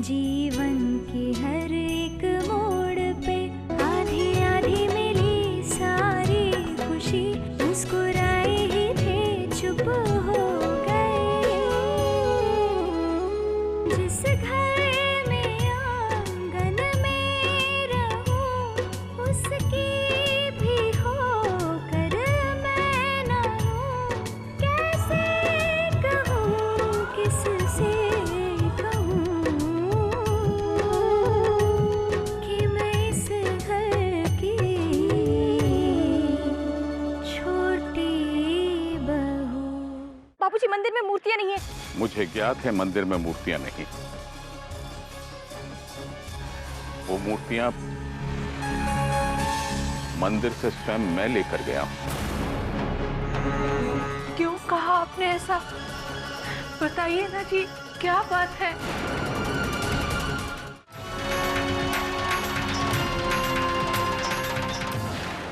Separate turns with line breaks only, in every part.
जीवन की हर एक मोड़ पे आधी आधी मिली सारी खुशी, मुस्कुराए ही थे चुप हो गए। जिस घर में आंगन में रहूं उसकी भी होकर मैं ना हूं। कैसे कहूं किससे कहूं कि मैं इस घर की छोटी बहू।
बाबूजी, मंदिर में मूर्तियां नहीं है।
मुझे ज्ञात है मंदिर में मूर्तियां नहीं। वो मूर्तियां मंदिर से स्वयं मैं लेकर गया हूं।
क्यों कहा आपने ऐसा? बताइए ना जी, क्या बात है?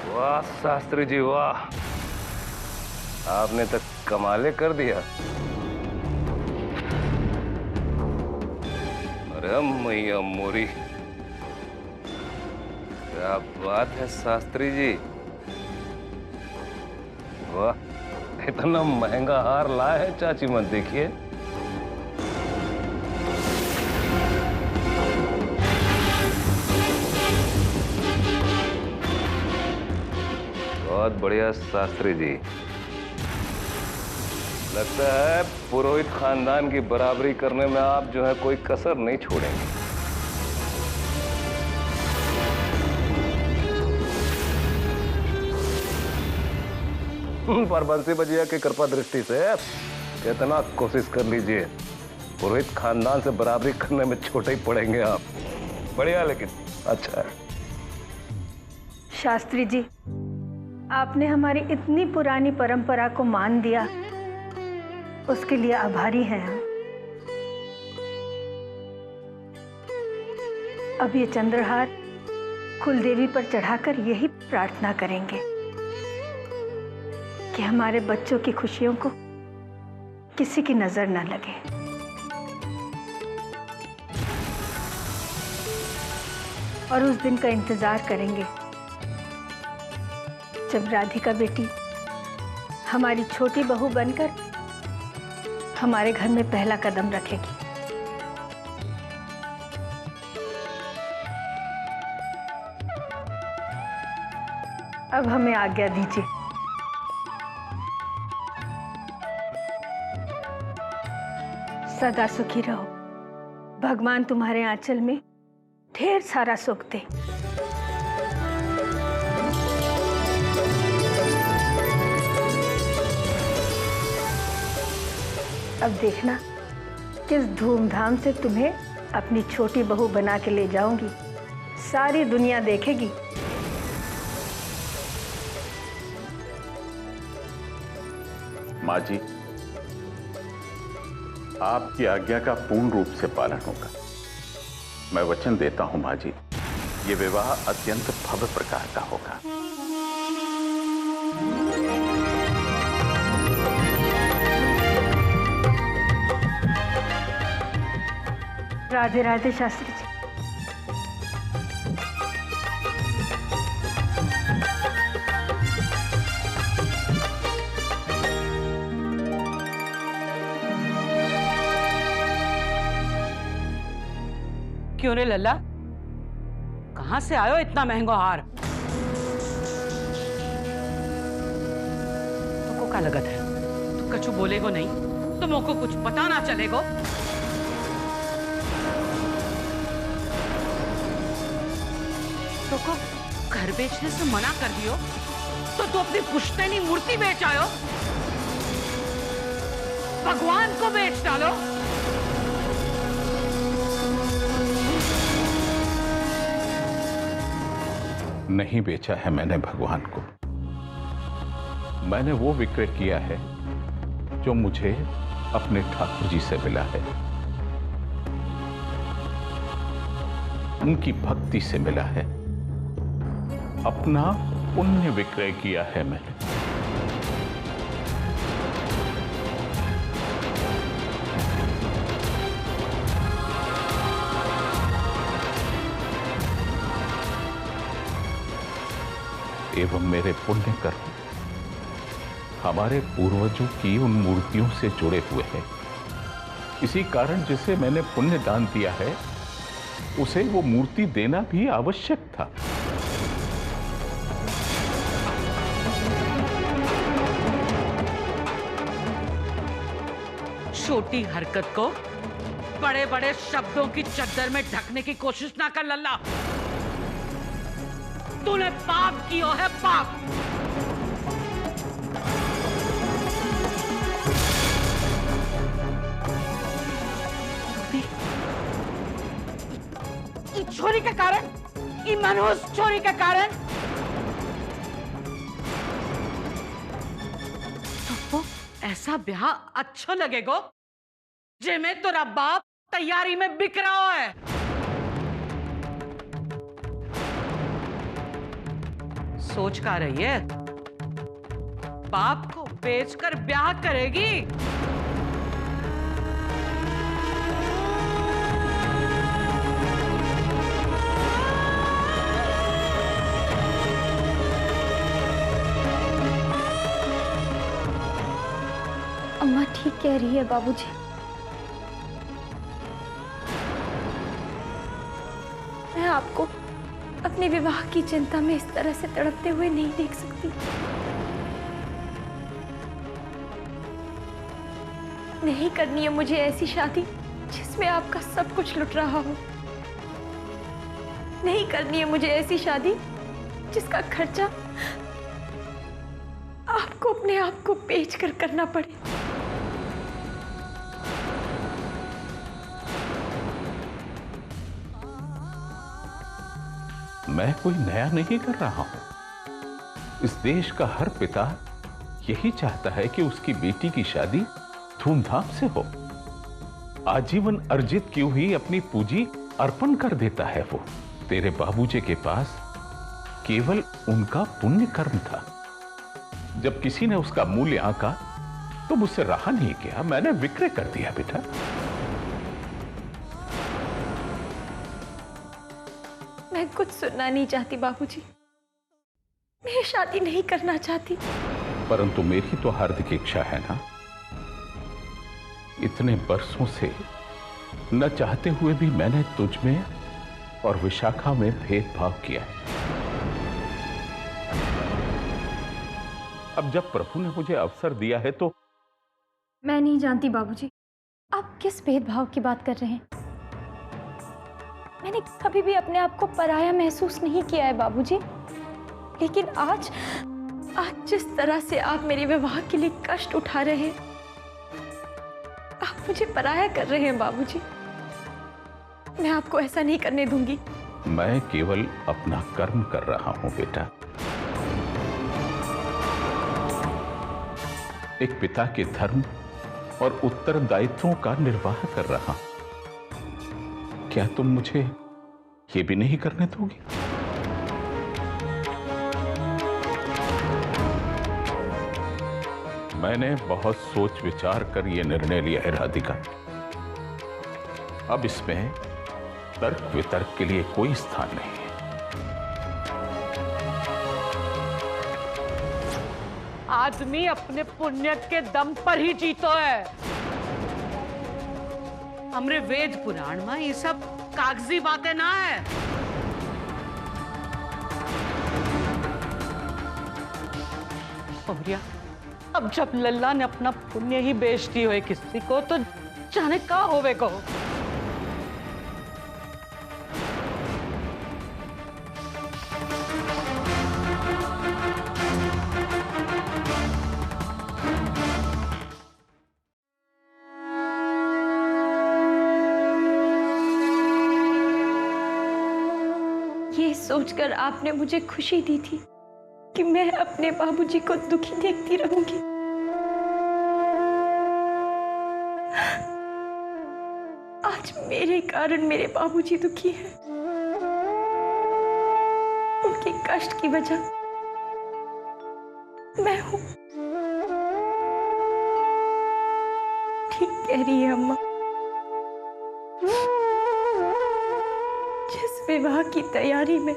वाह शास्त्री जी वाह, आपने तो कमाले कर दिया। अरे मैया मोरी, क्या बात है शास्त्री जी, वाह इतना महंगा हार लाए है चाची, मत देखिए। बहुत बढ़िया शास्त्री जी, लगता है पुरोहित खानदान की बराबरी करने में आप जो है कोई कसर नहीं छोड़ेंगे। पर बंसी बजिया की कृपा दृष्टि से कितना कोशिश कर लीजिए, पुरोहित खानदान से बराबरी करने में छोटे ही पड़ेंगे आप। बढ़िया, लेकिन अच्छा है।
शास्त्री जी, आपने हमारी इतनी पुरानी परंपरा को मान दिया, उसके लिए आभारी हैं हम। अब ये चंद्रहार कुलदेवी पर चढ़ाकर यही प्रार्थना करेंगे कि हमारे बच्चों की खुशियों को किसी की नजर न लगे। और उस दिन का इंतजार करेंगे जब राधिका बेटी हमारी छोटी बहू बनकर हमारे घर में पहला कदम रखेगी। अब हमें आज्ञा दीजिए। सदा सुखी रहो, भगवान तुम्हारे आंचल में ढेर सारा सुख दे। अब देखना किस धूमधाम से तुम्हें अपनी छोटी बहू बना के ले जाऊंगी, सारी दुनिया देखेगी।
माँ जी, आपकी आज्ञा का पूर्ण रूप से पालन होगा। मैं वचन देता हूं माँ जी, ये विवाह अत्यंत भव्य प्रकार का होगा।
राधे राधे शास्त्री जी।
क्यों रे लल्ला, कहां से आयो इतना महंगा हार? तुमको क्या लगत है तू कछु बोलेगो नहीं? तुमको कुछ पता ना चलेगो? तुमको घर बेचने से मना कर दियो तो तू अपनी पुश्तैनी मूर्ति बेच आयो, भगवान को बेच डालो।
नहीं बेचा है मैंने भगवान को, मैंने वो विक्रय किया है जो मुझे अपने ठाकुर जी से मिला है, उनकी भक्ति से मिला है। अपना पुण्य विक्रय किया है मैंने। एवं मेरे पुण्य कर्म हमारे पूर्वजों की उन मूर्तियों से जुड़े हुए हैं। इसी कारण जिसे मैंने पुण्य दान दिया है उसे वो मूर्ति देना भी आवश्यक था।
छोटी हरकत को बड़े बड़े शब्दों की चद्दर में ढकने की कोशिश ना कर लल्ला। तूने पाप किया है, पाप। इस छोरी के कारण, इस मनहूस छोरी के कारण तो ऐसा ब्याह अच्छा लगेगा जे में तेरा बाप तैयारी में बिक रहा है। सोच का रही है, बाप को बेचकर ब्याह करेगी।
अम्मा ठीक कह रही है बाबूजी। मैं आपको अपने विवाह की चिंता में इस तरह से तड़पते हुए नहीं देख सकती। नहीं करनी है मुझे ऐसी शादी जिसमें आपका सब कुछ लुट रहा हो। नहीं करनी है मुझे ऐसी शादी जिसका खर्चा आपको अपने आप को बेचकर करना पड़े।
मैं कोई नया नहीं कर रहा हूं। इस देश का हर पिता यही चाहता है कि उसकी बेटी की शादी धूमधाम से हो। आजीवन अर्जित की हुई अपनी पूंजी अर्पण कर देता है वो। तेरे बाबूजी के पास केवल उनका पुण्य कर्म था। जब किसी ने उसका मूल्य आंका तो मुझसे रहा नहीं गया, मैंने विक्रय कर दिया बेटा।
मैं कुछ सुनना नहीं चाहती बाबूजी। मैं शादी नहीं करना चाहती।
परंतु मेरी तो हार्दिक इच्छा है ना। इतने बरसों से न चाहते हुए भी मैंने तुझ में और विशाखा में भेदभाव किया है। अब जब प्रभु ने मुझे अवसर दिया है तो
मैं नहीं जानती बाबूजी, आप किस भेदभाव की बात कर रहे हैं। मैंने कभी भी अपने आप को पराया महसूस नहीं किया है बाबूजी। लेकिन आज जिस तरह से आप मेरे विवाह के लिए कष्ट उठा रहे हैं, आप मुझे पराया कर रहे हैं बाबूजी। मैं आपको ऐसा नहीं करने दूंगी।
मैं केवल अपना कर्म कर रहा हूं बेटा। एक पिता के धर्म और उत्तरदायित्वों का निर्वाह कर रहा हूं। क्या तुम मुझे ये भी नहीं करने दोगी? मैंने बहुत सोच विचार कर यह निर्णय लिया है राधिका। अब इसमें तर्क वितर्क के लिए कोई स्थान नहीं है।
आदमी अपने पुण्य के दम पर ही जीतो है। हमरे वेद पुराण में ये सब कागजी बातें ना है। औरिया, अब जब लल्ला ने अपना पुण्य ही बेच दी हो किसी को, तो जाने का होवे को।
ये सोचकर आपने मुझे खुशी दी थी कि मैं अपने बाबूजी को दुखी देखती रहूंगी। आज मेरे कारण मेरे बाबूजी दुखी हैं। उनके कष्ट की वजह मैं हूं। ठीक कह रही है अम्मा। जिस विवाह की तैयारी में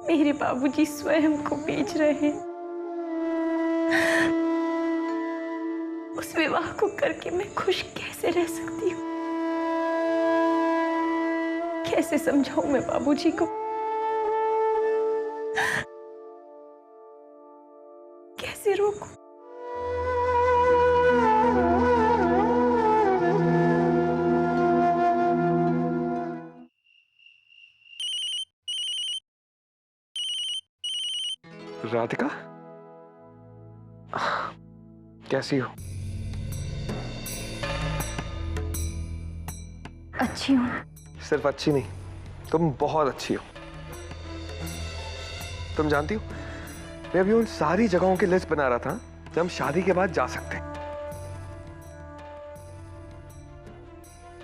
मेरे बाबूजी स्वयं को बेच रहे हैं। उस विवाह को करके मैं खुश कैसे रह सकती हूँ? कैसे समझाऊं मैं बाबूजी को? कैसे रोकूं?
राधिका, कैसी हो?
अच्छी हूँ।
सिर्फ अच्छी नहीं, तुम बहुत अच्छी हो। तुम जानती हो, मैं अभी उन सारी जगहों की लिस्ट बना रहा था जब हम शादी के बाद जा सकते हैं।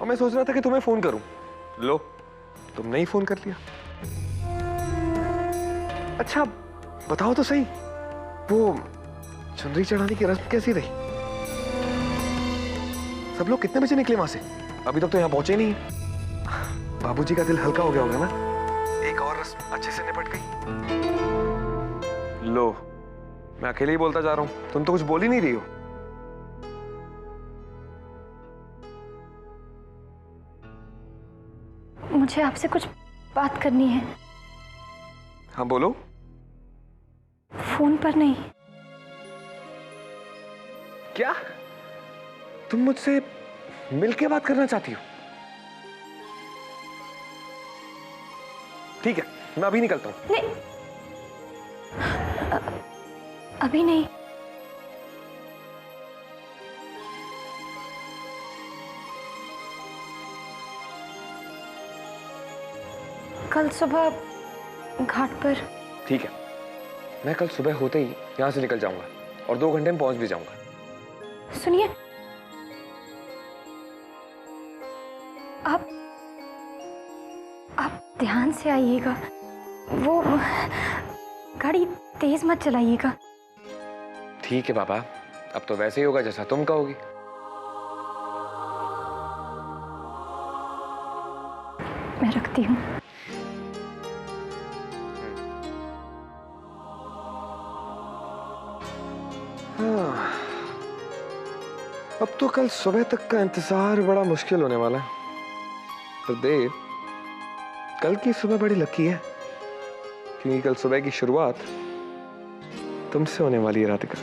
और मैं सोच रहा था कि तुम्हें फोन करूं। लो, तुमने ही फोन कर लिया। अच्छा बताओ तो सही, वो चुनरी चढ़ाने की रस्म कैसी रही? सब लोग कितने बजे निकले वहां से? अभी तक तो यहाँ पहुंचे नहीं। बाबूजी का दिल हल्का हो गया होगा ना? एक और रस्म अच्छे से निपट गई। लो, मैं अकेले ही बोलता जा रहा हूं, तुम तो कुछ बोल ही नहीं रही हो।
मुझे आपसे कुछ बात करनी है।
हाँ बोलो।
फोन पर नहीं।
क्या तुम मुझसे मिलके बात करना चाहती हो? ठीक है, मैं अभी निकलता हूं।
नहीं, अभी नहीं। कल सुबह घाट पर।
ठीक है, मैं कल सुबह होते ही यहां से निकल जाऊंगा और 2 घंटे में पहुंच भी जाऊंगा।
सुनिए, आप ध्यान से आइएगा। वो गाड़ी तेज मत चलाइएगा।
ठीक है पापा, अब तो वैसे ही होगा जैसा तुम कहोगी।
मैं रखती हूँ।
हाँ, अब तो कल सुबह तक का इंतजार बड़ा मुश्किल होने वाला है। पर देव, कल की सुबह बड़ी लकी है, क्योंकि कल सुबह की शुरुआत तुमसे होने वाली है राधिका।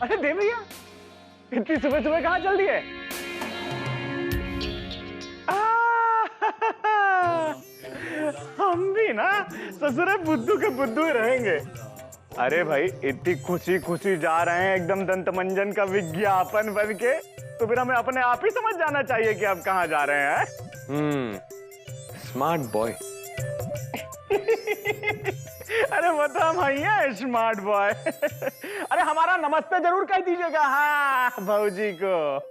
अरे देव भैया, इतनी सुबह सुबह कहाँ चल दिए? हम भी ना ससुरे बुद्धू के बुद्धू ही रहेंगे। अरे भाई, इतनी खुशी खुशी जा रहे हैं एकदम दंतमंजन का विज्ञापन बन के, तो फिर हमें अपने आप ही समझ जाना चाहिए कि अब कहाँ जा रहे हैं।
Smart boy.
अरे मतलब हम हैं स्मार्ट बॉय। अरे हमारा नमस्ते जरूर कह दीजिएगा हाँ भाऊजी को।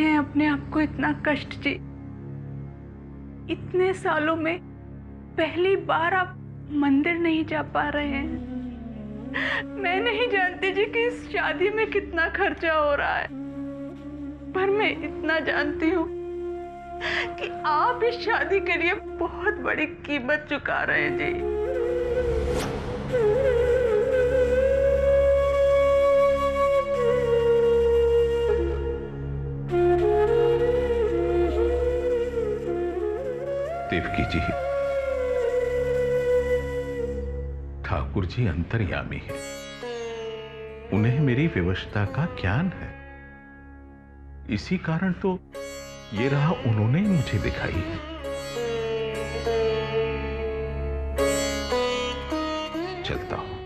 हैं अपने आप को इतना कष्ट जी? इतने सालों में पहली बार आप मंदिर नहीं जा पा रहे हैं। मैं नहीं जानती जी कि इस शादी में कितना खर्चा हो रहा है, पर मैं इतना जानती हूँ कि आप इस शादी के लिए बहुत बड़ी कीमत चुका रहे हैं जी।
देवकी जी, ठाकुर जी अंतर्यामी है, उन्हें मेरी विवशता का ज्ञान है। इसी कारण तो ये राह उन्होंने मुझे दिखाई है। चलता हूं,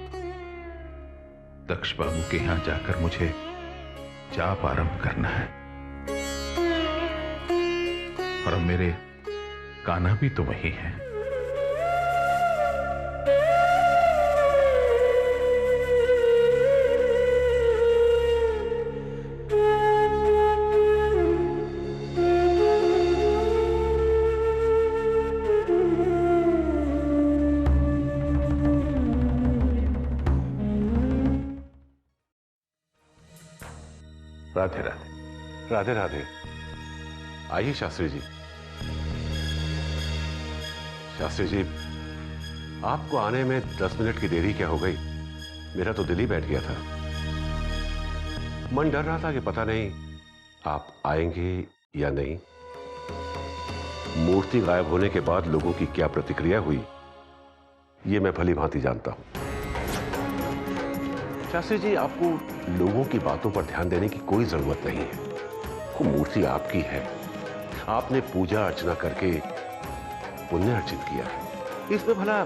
दक्ष बाबू के यहां जाकर मुझे जाप आरंभ करना है। और अब मेरे कान्हा भी तो वही है। राधे राधे।
राधे राधे। आइए शास्त्री जी। शास्त्री जी, आपको आने में 10 मिनट की देरी क्या हो गई? मेरा तो दिल ही बैठ गया था। मन डर रहा था कि पता नहीं आप आएंगे या नहीं। मूर्ति गायब होने के बाद लोगों की क्या प्रतिक्रिया हुई, ये मैं भली भांति जानता हूं। शास्त्री जी, आपको लोगों की बातों पर ध्यान देने की कोई जरूरत नहीं है। वो मूर्ति आपकी है, आपने पूजा अर्चना करके पुण्य अर्जित किया है। इसमें भला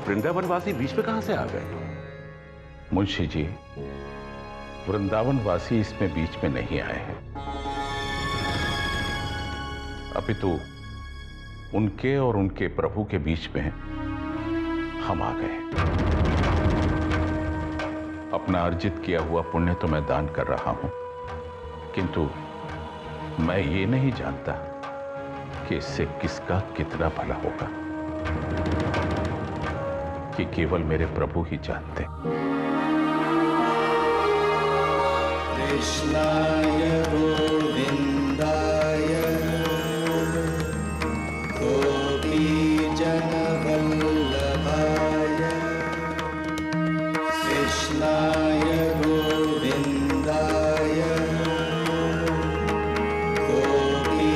वृंदावनवासी बीच में कहां से आ गए?
मुंशी जी, वृंदावनवासी इसमें बीच में नहीं आए हैं, अपितु उनके और उनके प्रभु के बीच में हम आ गए। अपना अर्जित किया हुआ पुण्य तो मैं दान कर रहा हूं, किंतु मैं ये नहीं जानता कि इससे किसका कितना भला होगा, कि केवल मेरे प्रभु ही जानते।
कृष्णाय गोविंदाय गोपी जनवल्लभाय कृष्णाय गोविंदाय गोपी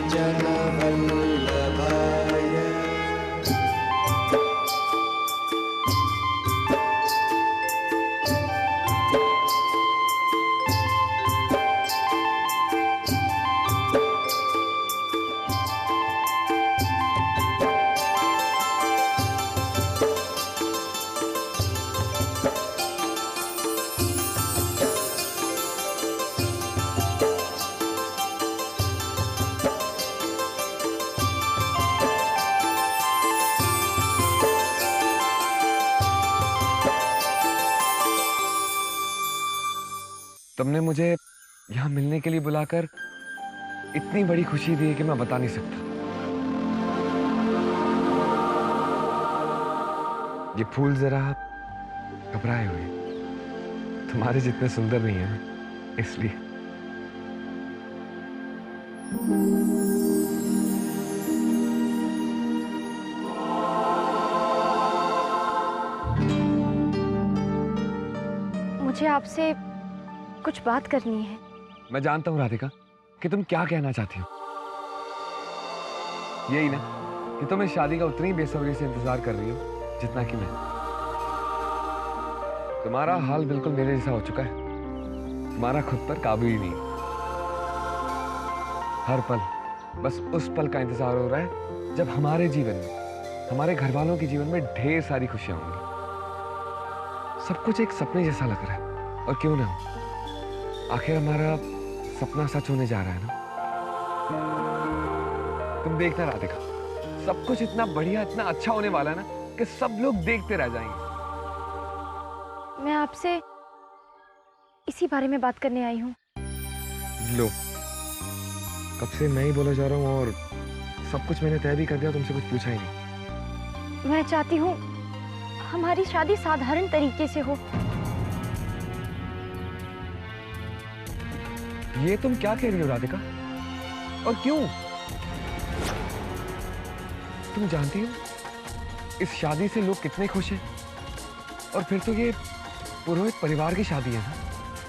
जनवल्लभाय।
तुमने मुझे यहाँ मिलने के लिए बुलाकर इतनी बड़ी खुशी दी है कि मैं बता नहीं सकता। ये फूल जरा घबराए हुए, तुम्हारे जितने सुंदर नहीं है, इसलिए।
मुझे आपसे कुछ बात करनी है।
मैं जानता हूँ राधिका कि तुम क्या कहना चाहती हो। यही ना कि तुम इस शादी का उतनी बेसब्री से इंतजार कर रही हो जितना कि मैं। तुम्हारा हाल बिल्कुल मेरे जैसा हो चुका है। तुम्हारा खुद पर काबू ही नहीं। हर पल बस उस पल का इंतजार हो रहा है जब हमारे जीवन में, हमारे घर वालों के जीवन में ढेर सारी खुशियां होंगी। सब कुछ एक सपने जैसा लग रहा है, और क्यों ना, आखिर हमारा सपना सच होने जा रहा है ना। तुम देखना राधिका, सब कुछ इतना बढ़िया, इतना अच्छा होने वाला है ना कि सब लोग देखते रह जाएंगे।
मैं आपसे इसी बारे में बात करने आई हूँ।
लो, कब से मैं ही बोला जा रहा हूँ और सब कुछ मैंने तय भी कर दिया, तुमसे कुछ पूछा ही नहीं।
मैं चाहती हूँ हमारी शादी साधारण तरीके से हो।
ये तुम क्या कह रही हो राधिका, और क्यों? तुम जानती हो इस शादी से लोग कितने खुश हैं, और फिर तो ये पुरोहित परिवार की शादी है ना।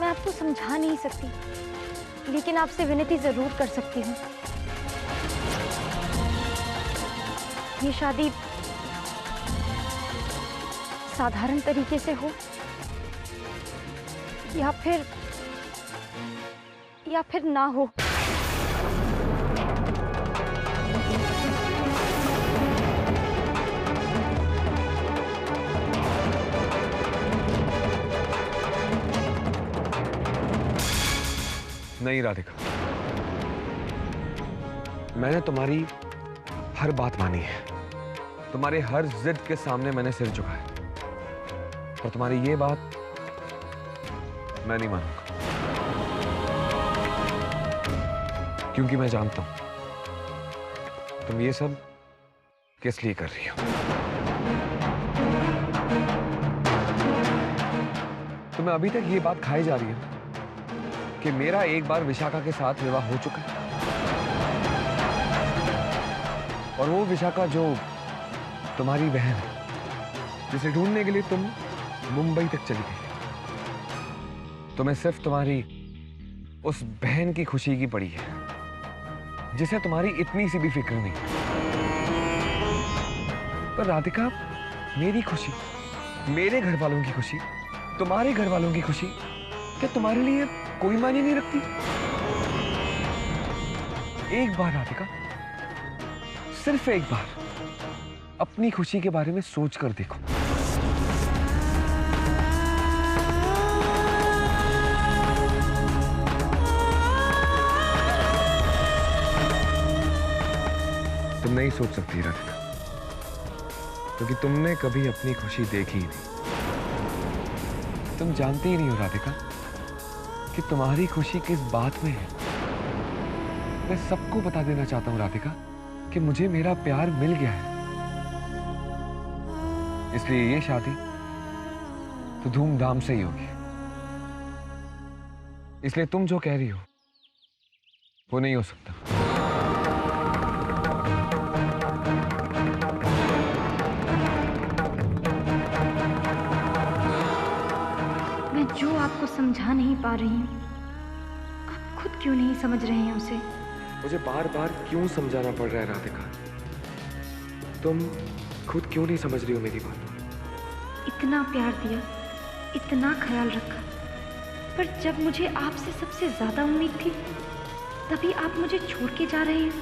मैं आपको समझा नहीं सकती, लेकिन आपसे विनती जरूर कर सकती हूँ। ये शादी साधारण तरीके से हो या फिर ना हो।
नहीं राधिका, मैंने तुम्हारी हर बात मानी है, तुम्हारे हर जिद के सामने मैंने सिर झुकाया, और तुम्हारी ये बात मैं नहीं मानूंगा, क्योंकि मैं जानता हूं तुम ये सब किस लिए कर रही हो। तुम्हें अभी तक ये बात खाई जा रही है कि मेरा एक बार विशाखा के साथ विवाह हो चुका है, और वो विशाखा जो तुम्हारी बहन है, जिसे ढूंढने के लिए तुम मुंबई तक चली गई। तुम्हें सिर्फ तुम्हारी उस बहन की खुशी की पड़ी है, जिसे तुम्हारी इतनी सी भी फिक्र नहीं। पर राधिका, मेरी खुशी, मेरे घर वालों की खुशी, तुम्हारे घर वालों की खुशी क्या तुम्हारे लिए कोई मायने नहीं रखती? एक बार राधिका, सिर्फ एक बार अपनी खुशी के बारे में सोच कर देखो। तुम नहीं सोच सकती राधिका, क्योंकि तुमने कभी अपनी खुशी देखी ही नहीं। तुम जानती ही नहीं हो राधिका कि तुम्हारी खुशी किस बात में है। मैं सबको बता देना चाहता हूं राधिका कि मुझे मेरा प्यार मिल गया है, इसलिए ये शादी तो धूमधाम से ही होगी। इसलिए तुम जो कह रही हो वो नहीं हो सकता।
मैं जो आपको समझा नहीं पा रही हूँ, आप खुद क्यों नहीं समझ रहे हैं उसे?
मुझे बार बार क्यों समझाना पड़ रहा है राधिका? तुम खुद क्यों नहीं समझ रही हो मेरी बात?
इतना प्यार दिया, इतना ख्याल रखा, पर जब मुझे आपसे सबसे ज्यादा उम्मीद थी, तभी आप मुझे छोड़ के जा रहे हैं।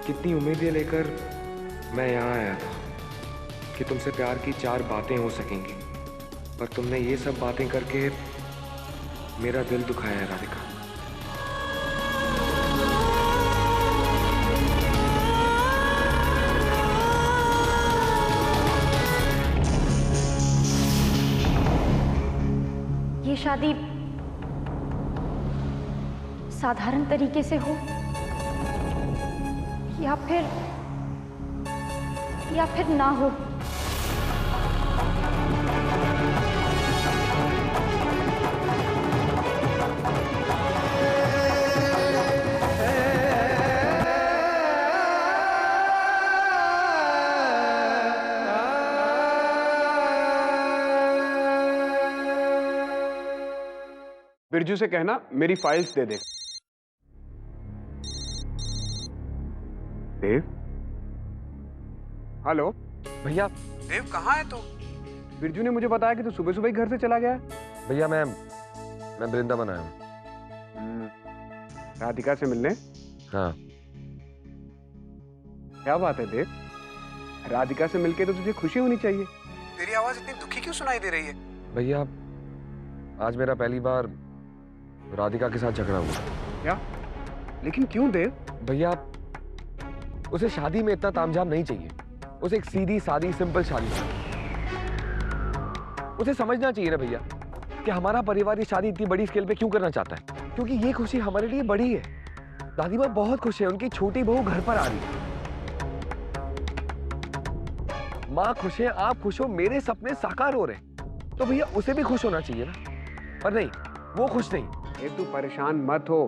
कितनी उम्मीदें लेकर मैं यहाँ आया था कि तुमसे प्यार की 4 बातें हो सकेंगी, पर तुमने ये सब बातें करके मेरा दिल दुखाया है राधिका।
ये शादी साधारण तरीके से हो या फिर ना हो।
बिरजू से कहना मेरी फाइल्स दे दे। देव, हेलो
भैया।
देव कहाँ है तू? बिरजू ने मुझे बताया कि तू सुबह सुबह ही घर से चला गया है।
भैया मैं वृंदावन आया हूँ।
राधिका से मिलने?
हाँ।
क्या बात है देव, राधिका से मिलके तो तुझे खुशी होनी चाहिए। तेरी आवाज इतनी दुखी क्यों सुनाई दे रही है?
भैया आज मेरा पहली बार राधिका के साथ झगड़ा हुआ।
क्या? लेकिन क्यों देव?
भैया उसे शादी में इतना तामझाम नहीं चाहिए, उसे एक सीधी सादी सिंपल शादी चाहिए। उसे समझना चाहिए ना भैया कि हमारा परिवार ये शादी इतनी बड़ी स्केल पे क्यों करना चाहता है, क्योंकि ये खुशी हमारे लिए बड़ी है। दादी माँ बहुत खुश है, उनकी छोटी बहू घर पर आ रही है। माँ खुश है, आप खुश हो, मेरे सपने साकार हो रहे हैं, तो भैया उसे भी खुश होना चाहिए ना। पर नहीं, वो खुश नहीं।
तू परेशान मत हो।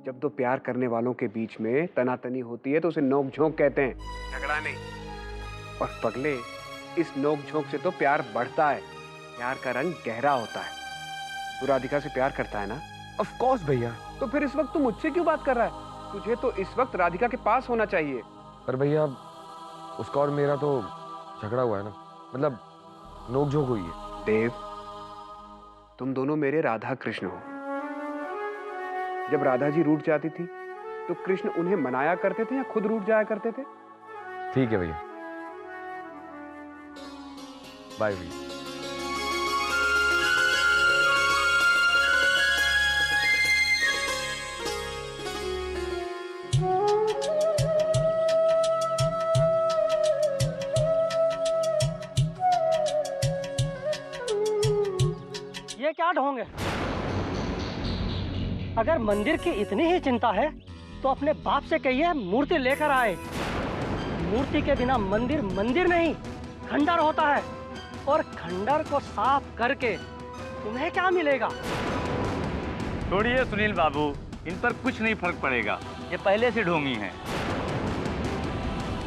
जब दो प्यार करने वालों के बीच में तनातनी होती है तो उसे नोक झोंक कहते हैं, झगड़ा नहीं। और पगले, इस नोक झोंक से तो प्यार बढ़ता है, प्यार का रंग गहरा होता है। तू राधिका से प्यार करता है ना?
ऑफ कोर्स भैया।
तो फिर इस वक्त तू मुझसे क्यों बात कर रहा है? तुझे तो इस वक्त राधिका के पास होना चाहिए।
पर भैया उसका और मेरा तो झगड़ा हुआ है ना, मतलब नोकझोंक हुई है।
देव, तुम दोनों मेरे राधा कृष्ण हो। जब राधा जी रूठ जाती थी तो कृष्ण उन्हें मनाया करते थे या खुद रूठ जाया करते थे?
ठीक है भैया, बाय भैया।
ये क्या ढोंग है? अगर मंदिर की इतनी ही चिंता है तो अपने बाप से कहिए मूर्ति लेकर आए। मूर्ति के बिना मंदिर मंदिर नहीं, खंडर होता है, और खंडर को साफ करके तुम्हें क्या मिलेगा?
छोड़िए सुनील बाबू, इन पर कुछ नहीं फर्क पड़ेगा, ये पहले से ढोंगी हैं।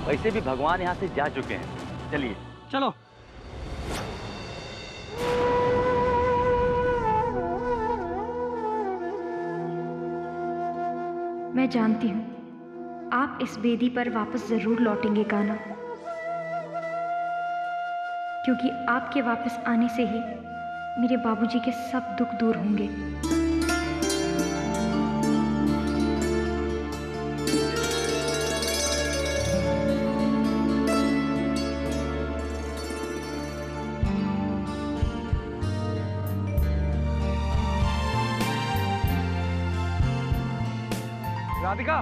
वैसे भी भगवान यहाँ से जा चुके हैं। चलिए
चलो।
मैं जानती हूँ आप इस वेदी पर वापस जरूर लौटेंगे कान्हा, क्योंकि आपके वापस आने से ही मेरे बाबूजी के सब दुख दूर होंगे।
राधिका,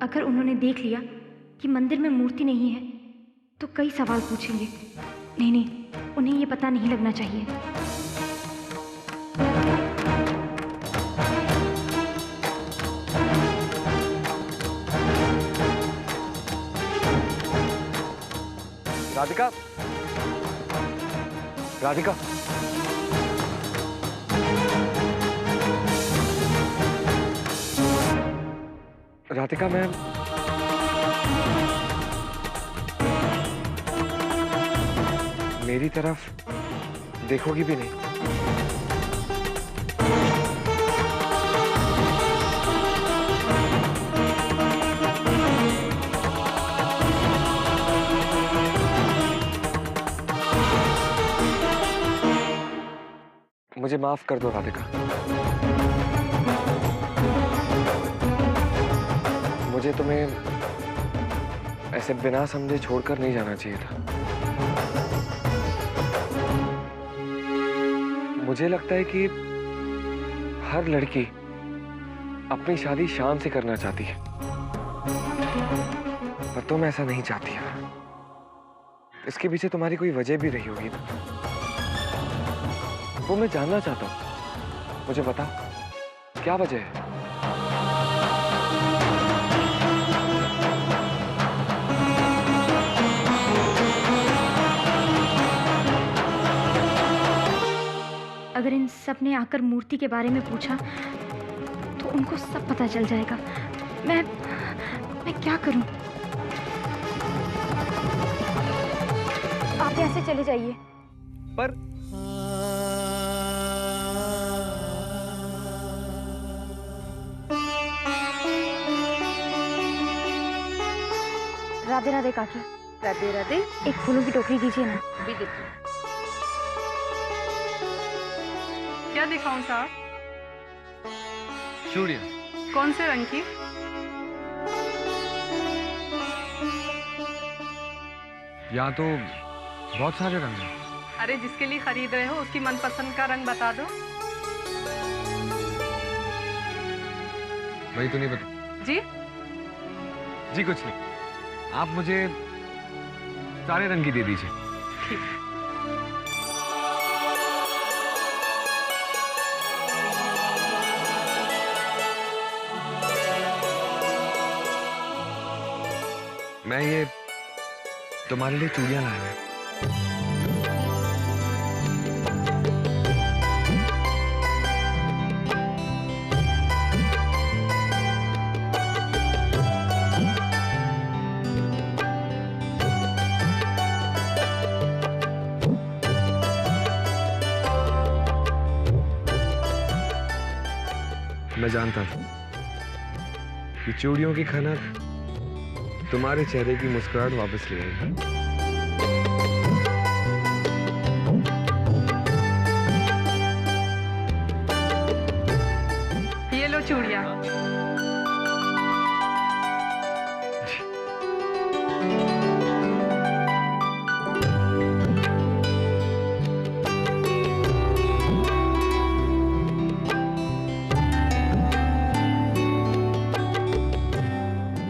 अगर उन्होंने देख लिया कि मंदिर में मूर्ति नहीं है तो कई सवाल पूछेंगे। नहीं नहीं, उन्हें ये पता नहीं लगना चाहिए।
राधिका, राधिका, राधिका, मैं मेरी तरफ देखोगी भी नहीं। मुझे माफ कर दो राधिका, मुझे तुम्हें ऐसे बिना समझे छोड़कर नहीं जाना चाहिए था। मुझे लगता है कि हर लड़की अपनी शादी शान से करना चाहती है, पर तुम ऐसा नहीं चाहती है। इसके पीछे तुम्हारी कोई वजह भी रही होगी ना, वो मैं जानना चाहता हूं। मुझे बताओ क्या वजह है?
अगर इन सब ने आकर मूर्ति के बारे में पूछा तो उनको सब पता चल जाएगा। मैं क्या करूं? आप यहाँ से चले जाइए।
पर
राधे राधे काकी।
राधे राधे।
एक फूलों की टोकरी दीजिए ना।
भी देखिए। क्या दिखाऊं साहब?
चूड़ियां।
कौन से रंग की?
या तो बहुत सारे रंग हैं।
अरे जिसके लिए खरीद रहे हो उसकी मनपसंद का रंग बता दो।
वही तो नहीं बता।
जी
जी कुछ नहीं, आप मुझे सारे रंग की दे दीजिए।
ठीक है।
मैं ये तुम्हारे लिए चूड़ियां लाया है। मैं जानता था कि चूड़ियों की खनक तुम्हारे चेहरे की मुस्कुराहट वापस ले आएगी।
ये लो चूड़ियां।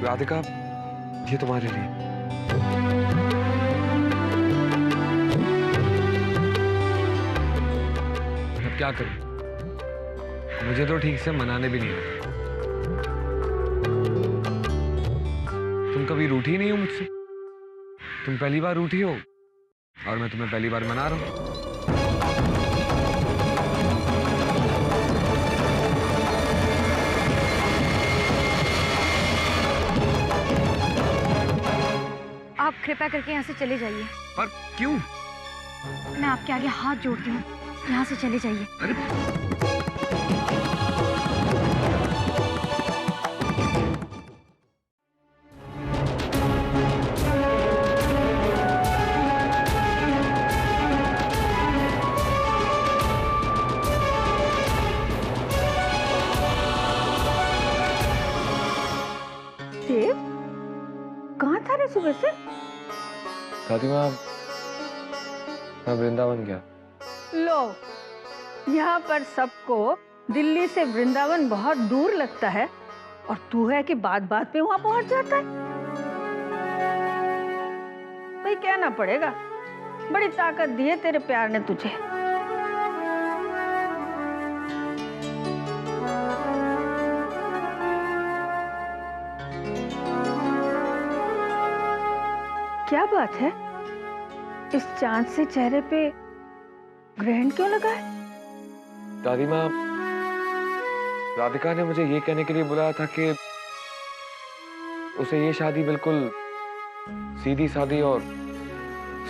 राधिका, ये तुम्हारे लिए। अब क्या करूं? मुझे तो ठीक से मनाने भी नहीं आता। तुम कभी रूठी नहीं हो मुझसे। तुम पहली बार रूठी हो और मैं तुम्हें पहली बार मना रहा हूं।
आप कृपया करके यहाँ से चले जाइए।
पर क्यों?
मैं आपके आगे हाथ जोड़ती हूँ, यहाँ से चले जाइए।
देव, कहाँ था रे सुबह से?
दादी माँ, मैं वृंदावन गया।
लो, यहाँ पर सबको दिल्ली से वृंदावन बहुत दूर लगता है और तू है कि बात बात पे वहां पहुंच जाता है। भाई कहना पड़ेगा, बड़ी ताकत दी है तेरे प्यार ने तुझे। क्या बात है? इस चांद से चेहरे पे ग्रहण क्यों लगा है?
दादी माँ, राधिका ने मुझे ये कहने के लिए बुलाया था कि उसे ये शादी बिल्कुल सीधी सादी और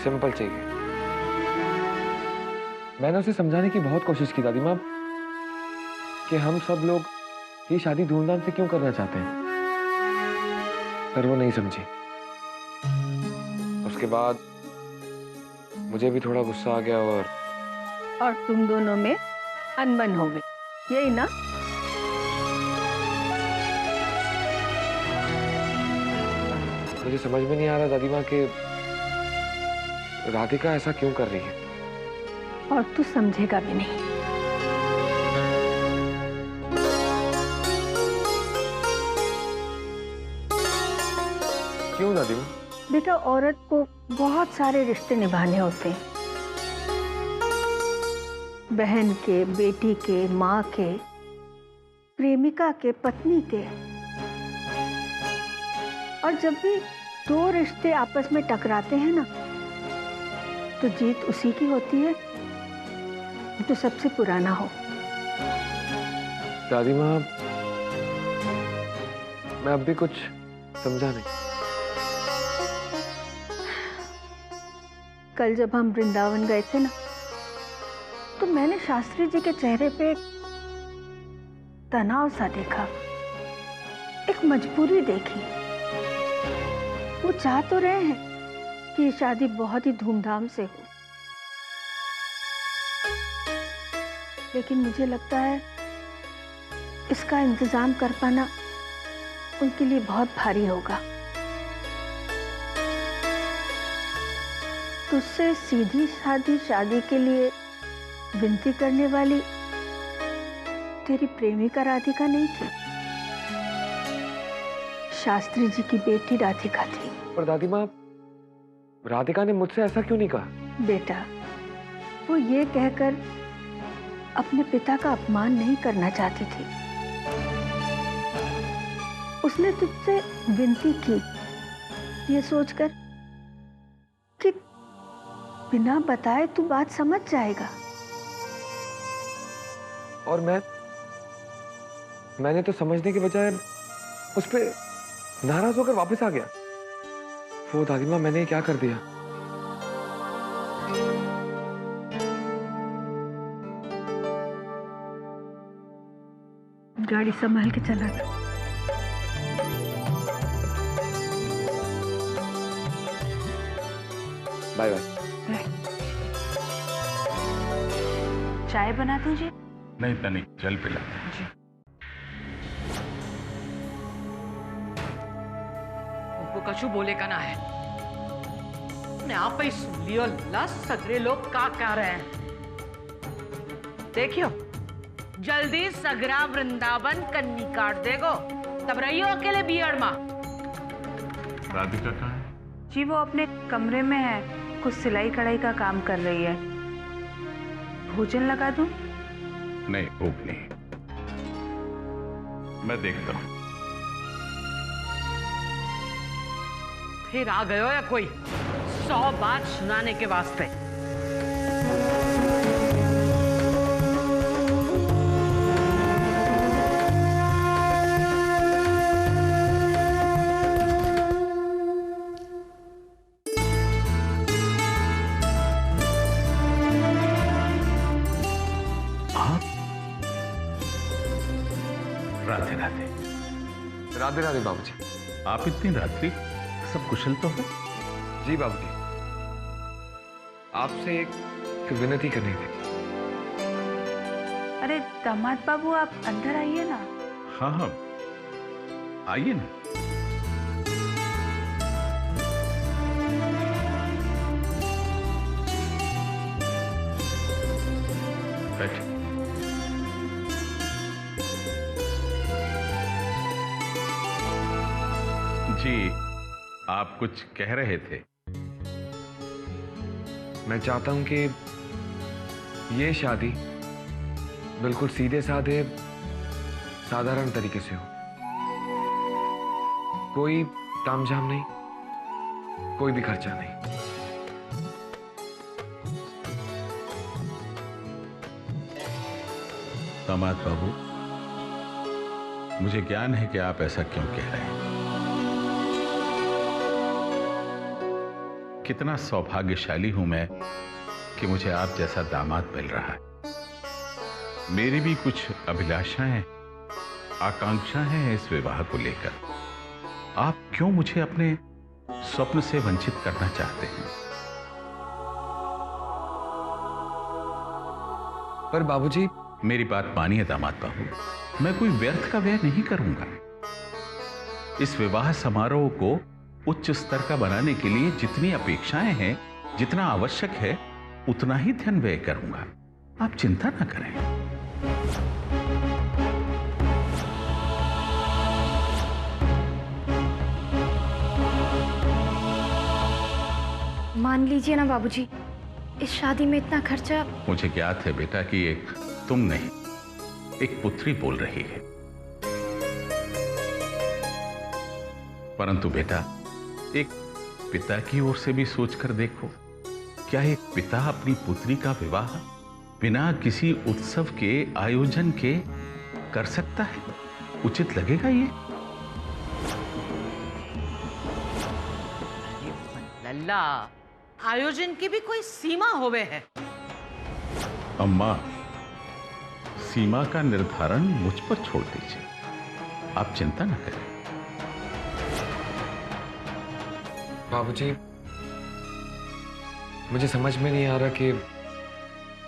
सिंपल चाहिए। मैंने उसे समझाने की बहुत कोशिश की दादी माँ कि हम सब लोग ये शादी धूमधाम से क्यों करना चाहते हैं, पर वो नहीं समझी। उसके बाद मुझे भी थोड़ा गुस्सा आ गया और
तुम दोनों में अनबन हो गई, यही ना?
मुझे समझ में नहीं आ रहा दादी माँ कि राधिका ऐसा क्यों कर रही है।
और तू समझेगा भी नहीं।
क्यों दादी माँ?
बेटा, औरत को बहुत सारे रिश्ते निभाने होते हैं। बहन के, बेटी के, माँ के, प्रेमिका के, पत्नी के। और जब भी दो रिश्ते आपस में टकराते हैं ना, तो जीत उसी की होती है जो सबसे पुराना हो।
दादी माँ, मैं अब भी कुछ समझा नहीं।
कल जब हम वृंदावन गए थे ना, तो मैंने शास्त्री जी के चेहरे पे तनाव सा देखा, एक मजबूरी देखी। वो चाह तो रहे हैं कि ये शादी बहुत ही धूमधाम से हो, लेकिन मुझे लगता है इसका इंतजाम कर पाना उनके लिए बहुत भारी होगा। तुझसे सीधी सादी शादी के लिए विनती करने वाली तेरी प्रेमिका राधिका नहीं थी, शास्त्री जी की बेटी राधिका थी।
पर दादी माँ, राधिका ने मुझसे ऐसा क्यों नहीं कहा?
बेटा, वो ये कहकर अपने पिता का अपमान नहीं करना चाहती थी। उसने तुझसे विनती की ये सोचकर कि बिना बताए तू बात समझ जाएगा।
और मैंने तो समझने के बजाय उस पे नाराज होकर वापस आ गया। वो दादी माँ, मैंने क्या कर दिया?
गाड़ी संभाल के चलाना।
Bye bye.
चाय बना दीजिए।
नहीं तनिक जल पिला।
उनको कछु बोले का ना है। ने आप ही सुन लियो ला, सगरे लोग का कह रहे हैं। देखियो, जल्दी सगरा वृंदावन कन्नी काट देगो, तब रहियो अकेले बियड़ माँ।
राधिका कहाँ है?
जी वो अपने कमरे में है, कुछ सिलाई कढ़ाई का काम कर रही है। भोजन लगा दूं?
नहीं, भूख नहीं, मैं देखता हूं।
फिर आ गयो या कोई 100 बात सुनाने के वास्ते।
राधे राधे।
राधे राधे बाबूजी।
आप इतनी रात्रि, सब कुशल तो है?
जी बाबूजी, आपसे एक विनती करनी थी।
अरे दामाद बाबू, आप अंदर आइए ना।
हाँ हाँ, आइए ना। बैठिए। जी, आप कुछ कह रहे थे?
मैं चाहता हूं कि ये शादी बिल्कुल सीधे साधे साधारण तरीके से हो। कोई तामझाम नहीं, कोई भी खर्चा नहीं।
दामाद बाबू, मुझे ज्ञान है कि आप ऐसा क्यों कह रहे हैं। कितना सौभाग्यशाली हूं मैं कि मुझे आप जैसा दामाद मिल रहा है। मेरी भी कुछ अभिलाषाएं, आकांक्षाएं हैं इस विवाह को लेकर। आप क्यों मुझे अपने स्वप्न से वंचित करना चाहते हैं?
पर बाबूजी,
मेरी बात मानिए दामाद बाबू, मैं कोई व्यर्थ का व्यय नहीं करूंगा। इस विवाह समारोह को उच्च स्तर का बनाने के लिए जितनी अपेक्षाएं हैं, जितना आवश्यक है, उतना ही धन व्यय करूंगा। आप चिंता ना करें।
मान लीजिए ना बाबूजी, इस शादी में इतना खर्चा।
मुझे ज्ञात है बेटा कि एक तुम नहीं, एक पुत्री बोल रही है। परंतु बेटा, एक पिता की ओर से भी सोचकर देखो। क्या एक पिता अपनी पुत्री का विवाह बिना किसी उत्सव के आयोजन के कर सकता है? उचित लगेगा ये?
लल्ला, आयोजन की भी कोई सीमा होवे है।
अम्मा, सीमा का निर्धारण मुझ पर छोड़ दीजिए। आप चिंता न करें।
बाबूजी, मुझे समझ में नहीं आ रहा कि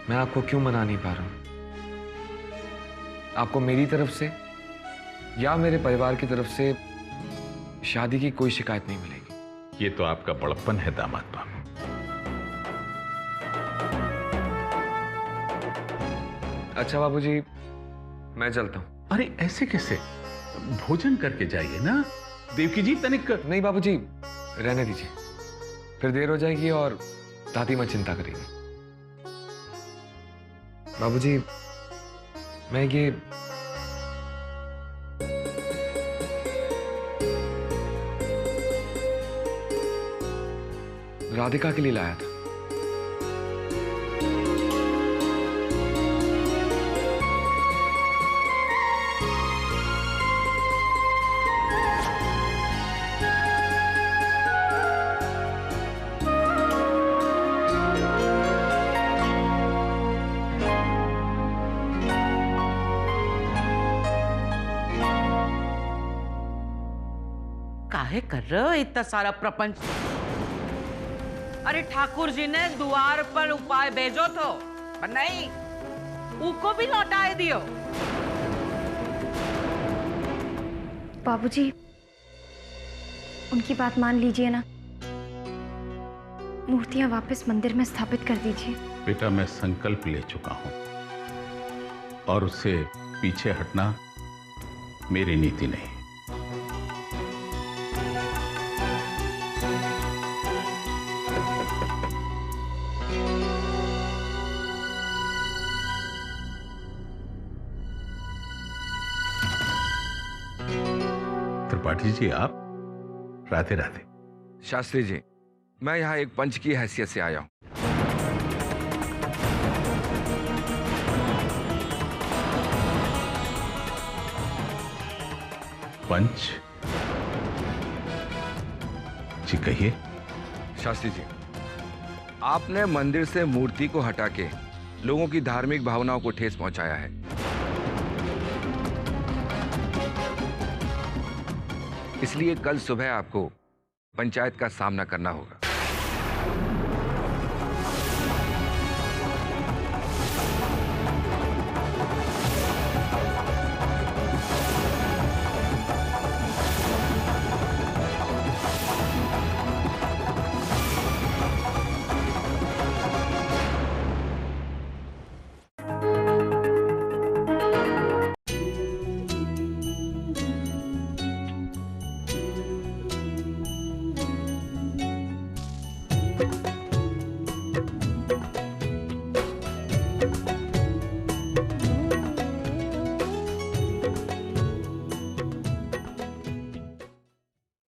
मैं आपको क्यों मना नहीं पा रहा हूं। आपको मेरी तरफ से या मेरे परिवार की तरफ से शादी की कोई शिकायत नहीं मिलेगी।
ये तो आपका बड़प्पन है दामाद बाबू।
अच्छा बाबूजी, मैं चलता हूँ।
अरे ऐसे कैसे, भोजन करके जाइए ना। देवकी जी तनिक।
नहीं बाबूजी, रहने दीजिए, फिर देर हो जाएगी और दादी माँ चिंता करेगी। बाबूजी, मैं ये राधिका के लिए लाया था।
काहे कर रहे हो इतना सारा प्रपंच? अरे ठाकुर जी ने द्वार पर उपाय भेजो तो, पर नहीं, उको भी लौटाए दियो।
बाबूजी, उनकी बात मान लीजिए ना, मूर्तियां वापस मंदिर में स्थापित कर दीजिए।
बेटा, मैं संकल्प ले चुका हूं और उससे पीछे हटना मेरी नीति नहीं। त्रिपाठी जी, आप? राधे राधे।
शास्त्री जी, मैं यहाँ एक पंच की हैसियत से आया हूँ।
पंच जी, कहिए।
शास्त्री जी, आपने मंदिर से मूर्ति को हटा के लोगों की धार्मिक भावनाओं को ठेस पहुंचाया है। इसलिए कल सुबह आपको पंचायत का सामना करना होगा।